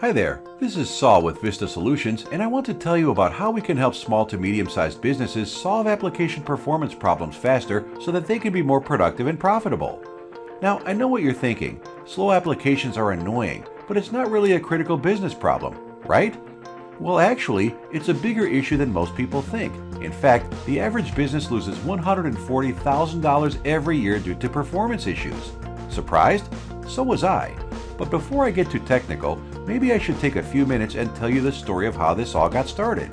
Hi there, this is Saul with Vista Solutions, and I want to tell you about how we can help small to medium-sized businesses solve application performance problems faster so that they can be more productive and profitable. Now, I know what you're thinking. Slow applications are annoying, but it's not really a critical business problem, right? Well, actually, it's a bigger issue than most people think. In fact, the average business loses $140,000 every year due to performance issues. Surprised? So was I. But before I get too technical, maybe I should take a few minutes and tell you the story of how this all got started.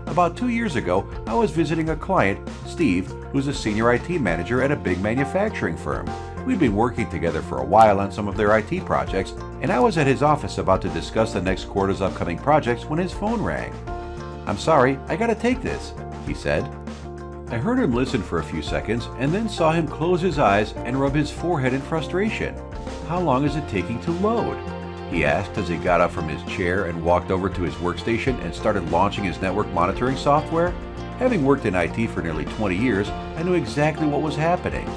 About 2 years ago, I was visiting a client, Steve, who's a senior IT manager at a big manufacturing firm. We'd been working together for a while on some of their IT projects, and I was at his office about to discuss the next quarter's upcoming projects when his phone rang. "I'm sorry, I gotta take this," he said. I heard him listen for a few seconds and then saw him close his eyes and rub his forehead in frustration. "How long is it taking to load?" he asked as he got up from his chair and walked over to his workstation and started launching his network monitoring software. Having worked in IT for nearly 20 years, I knew exactly what was happening.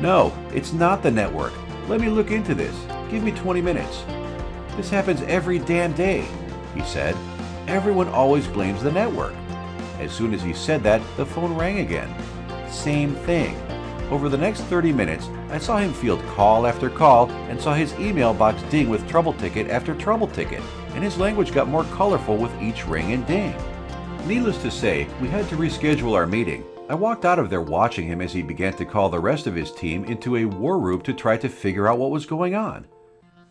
"No, it's not the network. Let me look into this. Give me 20 minutes. "This happens every damn day," he said. "Everyone always blames the network." As soon as he said that, the phone rang again. Same thing. Over the next 30 minutes, I saw him field call after call and saw his email box ding with trouble ticket after trouble ticket, and his language got more colorful with each ring and ding. Needless to say, we had to reschedule our meeting. I walked out of there watching him as he began to call the rest of his team into a war room to try to figure out what was going on.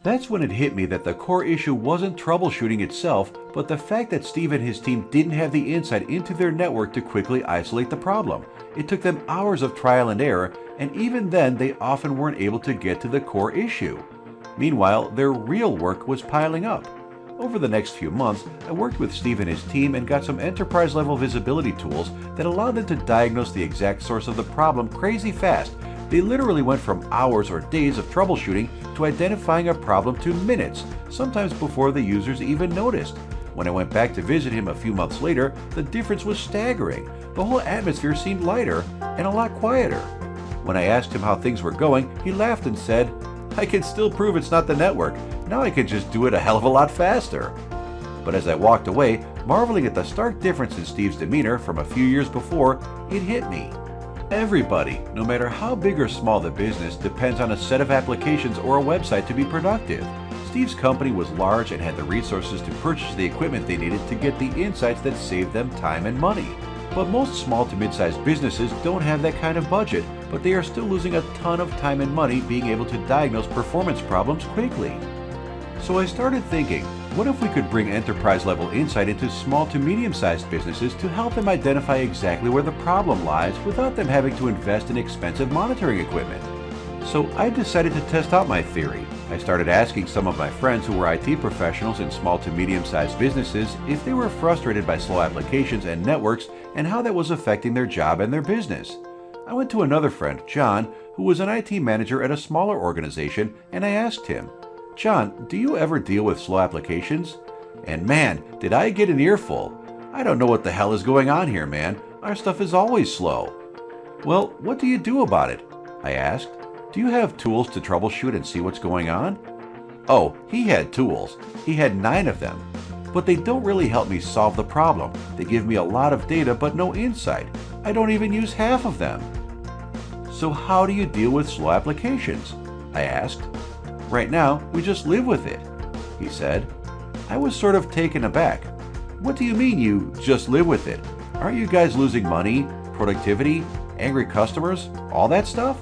That's when it hit me that the core issue wasn't troubleshooting itself, but the fact that Steve and his team didn't have the insight into their network to quickly isolate the problem. It took them hours of trial and error, and even then they often weren't able to get to the core issue. Meanwhile, their real work was piling up. Over the next few months, I worked with Steve and his team and got some enterprise-level visibility tools that allowed them to diagnose the exact source of the problem crazy fast. They literally went from hours or days of troubleshooting to identifying a problem to minutes, sometimes before the users even noticed. When I went back to visit him a few months later, the difference was staggering. The whole atmosphere seemed lighter and a lot quieter. When I asked him how things were going, he laughed and said, "I can still prove it's not the network. Now I can just do it a hell of a lot faster." But as I walked away, marveling at the stark difference in Steve's demeanor from a few years before, it hit me. Everybody, no matter how big or small the business, depends on a set of applications or a website to be productive. Steve's company was large and had the resources to purchase the equipment they needed to get the insights that saved them time and money. But most small to mid-sized businesses don't have that kind of budget, but they are still losing a ton of time and money being able to diagnose performance problems quickly. So I started thinking, what if we could bring enterprise-level insight into small to medium-sized businesses to help them identify exactly where the problem lies without them having to invest in expensive monitoring equipment? So I decided to test out my theory. I started asking some of my friends who were IT professionals in small to medium-sized businesses if they were frustrated by slow applications and networks and how that was affecting their job and their business. I went to another friend, John, who was an IT manager at a smaller organization, and I asked him, "John, do you ever deal with slow applications?" And man, did I get an earful. "I don't know what the hell is going on here, man. Our stuff is always slow." "Well, what do you do about it?" I asked. "Do you have tools to troubleshoot and see what's going on?" Oh, he had tools. He had 9 of them. But they don't really help me solve the problem. They give me a lot of data but no insight. I don't even use half of them. "So how do you deal with slow applications?" I asked. "Right now, we just live with it," he said. I was sort of taken aback. "What do you mean you just live with it? Aren't you guys losing money, productivity, angry customers, all that stuff?"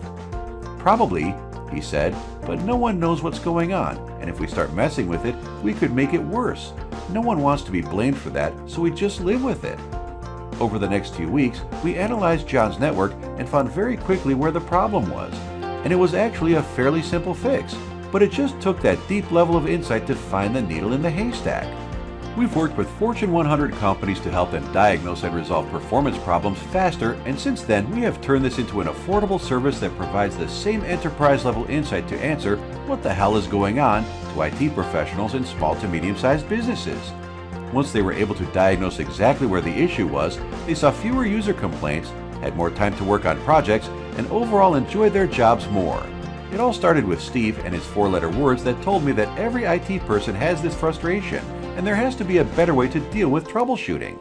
"Probably," he said, "but no one knows what's going on, and if we start messing with it, we could make it worse. No one wants to be blamed for that, so we just live with it." Over the next few weeks, we analyzed John's network and found very quickly where the problem was, and it was actually a fairly simple fix. But it just took that deep level of insight to find the needle in the haystack. We've worked with Fortune 100 companies to help them diagnose and resolve performance problems faster, and since then we have turned this into an affordable service that provides the same enterprise-level insight to answer what the hell is going on to IT professionals in small to medium-sized businesses. Once they were able to diagnose exactly where the issue was, they saw fewer user complaints, had more time to work on projects, and overall enjoyed their jobs more. It all started with Steve and his four-letter words that told me that every IT person has this frustration, and there has to be a better way to deal with troubleshooting.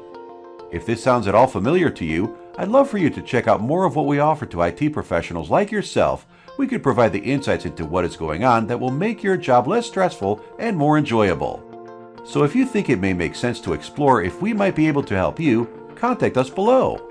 If this sounds at all familiar to you, I'd love for you to check out more of what we offer to IT professionals like yourself. We could provide the insights into what is going on that will make your job less stressful and more enjoyable. So if you think it may make sense to explore if we might be able to help you, contact us below.